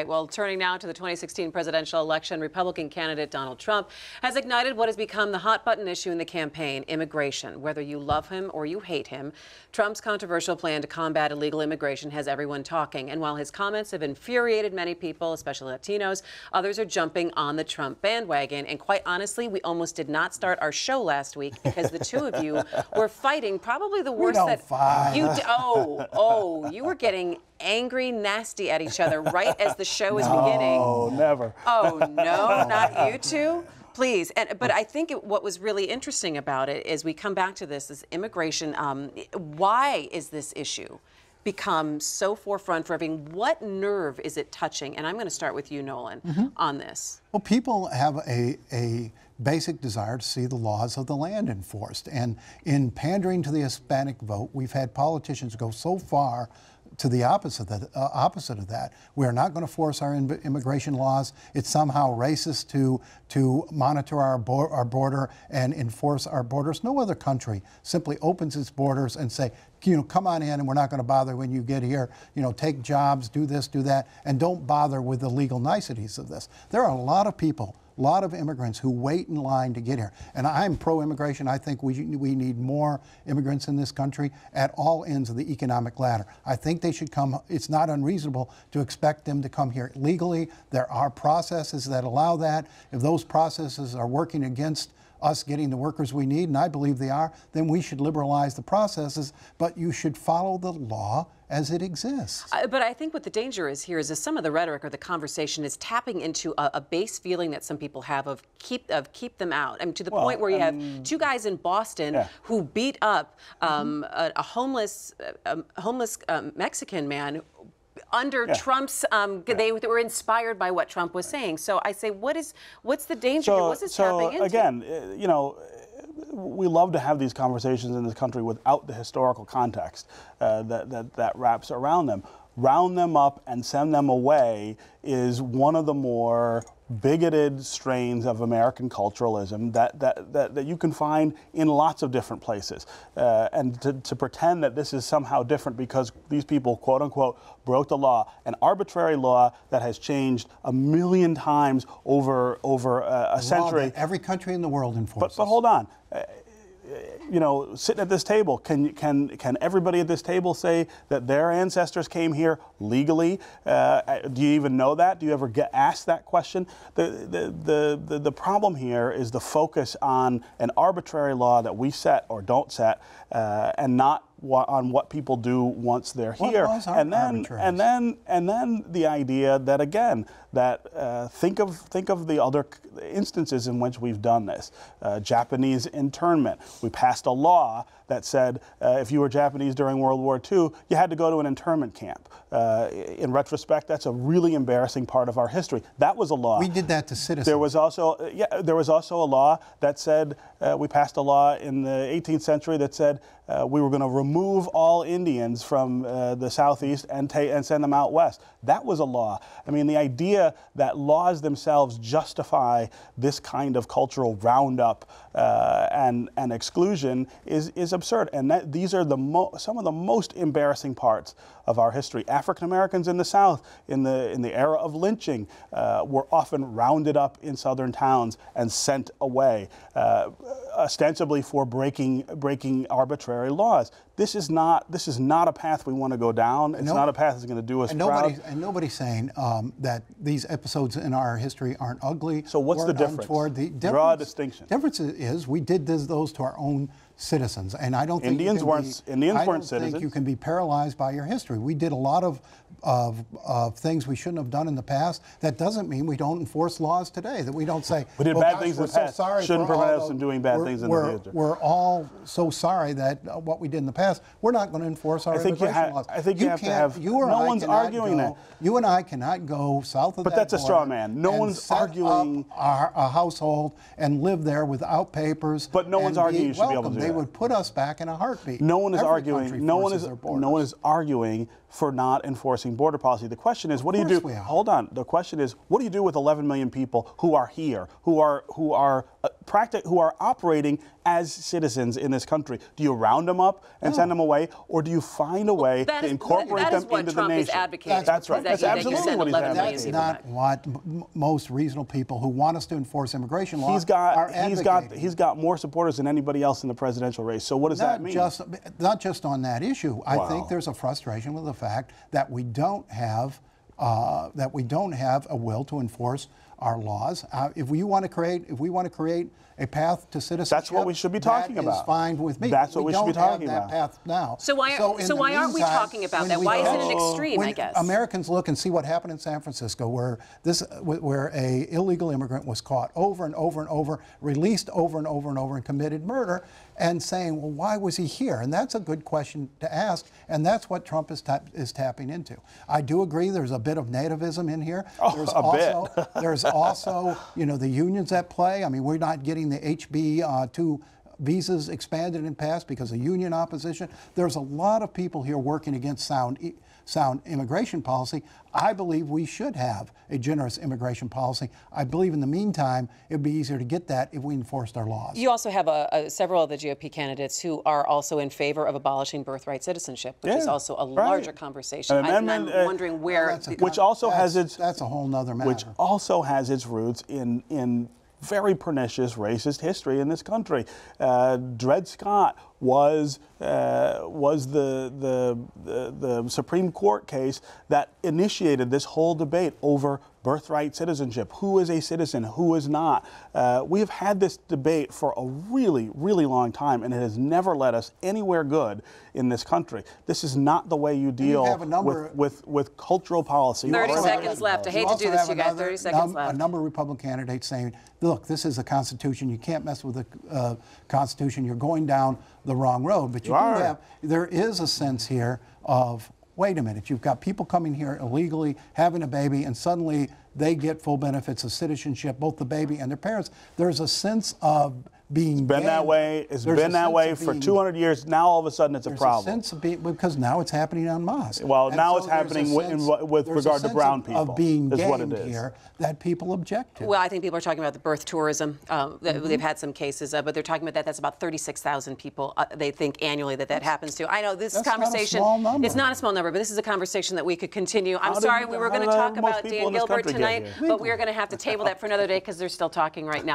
right, well, turning now to the 2016 presidential election, Republican candidate Donald Trump has ignited what has become the hot-button issue in the campaign, immigration. Whether you love him or you hate him, Trump's controversial plan to combat illegal immigration has everyone talking. And while his comments have infuriated many people, especially Latinos, others are jumping on the Trump bandwagon. And quite honestly, we almost did not start our show last week because the two of you were fighting probably the worst you were getting angry, nasty at each other right as the show was beginning. Oh, never. Oh, no, not you two? Please. But I think what was really interesting about it is we come back to this is immigration. Why is this issue become so forefront for everyone? What nerve is it touching? And I'm going to start with you, Nolan, on this. Well, people have a basic desire to see the laws of the land enforced. And in pandering to the Hispanic vote, we've had politicians go so far to the opposite of that. We are not going to force our immigration laws. It's somehow racist to monitor our border and enforce our borders. No other country simply opens its borders and say, come on in, and we're not going to bother when you get here. Take jobs, do this, do that, and don't bother with the legal niceties of this. There are a lot of people, a lot of immigrants who wait in line to get here. And I'm pro-immigration. I think we need more immigrants in this country at all ends of the economic ladder. I think they should come. It's not unreasonable to expect them to come here legally. There are processes that allow that. If those processes are working against us getting the workers we need, and I believe they are, then we should liberalize the processes, but you should follow the law as it exists. But I think what the danger is here is that some of the rhetoric or the conversation is tapping into a base feeling that some people have of keep them out. I mean, to the point where you have two guys in Boston who beat up a homeless Mexican man under Trump's, they were inspired by what Trump was saying. So I say, what's the danger here? What's this tapping into? Again, we love to have these conversations in this country without the historical context that wraps around them. Round them up and send them away is one of the more bigoted strains of American culturalism that you can find in lots of different places. And to pretend that this is somehow different because these people, quote unquote, broke the law, an arbitrary law that has changed a million times over a century. That every country in the world enforces. But hold on. Sitting at this table, can everybody at this table say that their ancestors came here legally? Do you even know that? Do you ever get asked that question? The problem here is the focus on an arbitrary law that we set or don't set, and not on what people do once they're here. And then the idea that, again, think of the other instances in which we've done this. Japanese internment. We passed a law that said if you were Japanese during World War II, you had to go to an internment camp. In retrospect, that's a really embarrassing part of our history. That was a law. We did that to citizens. There was also a law that said, we passed a law in the 18th century that said we were going to remove all Indians from the Southeast and send them out west. That was a law. I mean, the idea that laws themselves justify this kind of cultural roundup and exclusion is absurd. And these are some of the most embarrassing parts of our history. African Americans in the South, in the era of lynching, were often rounded up in southern towns and sent away, ostensibly for breaking arbitrary laws. This is not a path we want to go down. It's not a path that's going to do us proud. And nobody's saying that these episodes in our history aren't ugly. So what's the difference? Draw a distinction. The difference is we did those to our own citizens, and I don't think Indians weren't citizens. I don't think you can be paralyzed by your history. We did a lot of things we shouldn't have done in the past. That doesn't mean we don't enforce laws today. That we don't say we did bad things in the past. Shouldn't prevent us from doing bad things in the future. We're all so sorry that what we did in the past. We're not going to enforce our immigration laws. I think you have to have. No one's arguing that. You and I cannot go south of that border. But that's a straw man. No one's arguing. A household and live there without papers. But no one's arguing you should be able to do that. They would put us back in a heartbeat. No one is arguing. No one is arguing for not enforcing border policy. The question is, what do you do? Hold on. The question is, what do you do with 11 million people who are here, who are operating as citizens in this country? Do you round them up and send them away, or do you find a way to incorporate them into the nation? That's right. That's absolutely what he's advocating. That's not what most reasonable people who want us to enforce immigration law are advocating. He's got more supporters than anybody else in the presidential race. So what does that mean? Not just on that issue. I think there's a frustration with the fact that we don't have a will to enforce our laws. If we want to create a path to citizenship, that's what we should be talking about. That is fine with me. That's what we should be talking about. That path now. So why aren't we talking about that? Why is it an extreme? I guess Americans look and see what happened in San Francisco, where a illegal immigrant was caught over and over and over, released over and over and over, and committed murder, and saying, well, why was he here? And that's a good question to ask, and that's what Trump is tapping into. I do agree there's a bit of nativism in here. There's also, the unions at play. I mean, we're not getting the HB2 visas expanded and passed because of union opposition. There's a lot of people here working against sound immigration policy. I believe we should have a generous immigration policy. I believe in the meantime, it would be easier to get that if we enforced our laws. You also have several of the GOP candidates who are also in favor of abolishing birthright citizenship, which is also a larger conversation. I'm wondering where... That's a whole nother matter. Which also has its roots in very pernicious racist history in this country. Dred Scott was the Supreme Court case that initiated this whole debate over birthright citizenship. Who is a citizen? Who is not? We have had this debate for a really, really long time, and it has never led us anywhere good in this country. This is not the way you deal with cultural policy. 30 seconds left. I hate to do this, you guys. 30 seconds left. A number of Republican candidates saying, look, this is the Constitution. You can't mess with the Constitution. You're going down the wrong road. But there is a sense here of, wait a minute, you've got people coming here illegally, having a baby, and suddenly they get full benefits of citizenship, both the baby and their parents. There's a sense of being It's been that way. It's been that way for 200 years. Now all of a sudden it's a problem. There's a sense of being, because now it's happening en masse. Well, now it's happening with regard to brown people. Of being is what it gamed is. Here that people object to. Well, I think people are talking about the birth tourism. They've had some cases, but they're talking about that. That's about 36,000 people. They think annually that happens to. I know this conversation. Not a small number. It's not a small number, but this is a conversation that we could continue. I'm sorry, we were going to talk about Dan Gilbert tonight, but we are going to have to table that for another day because they're still talking right now.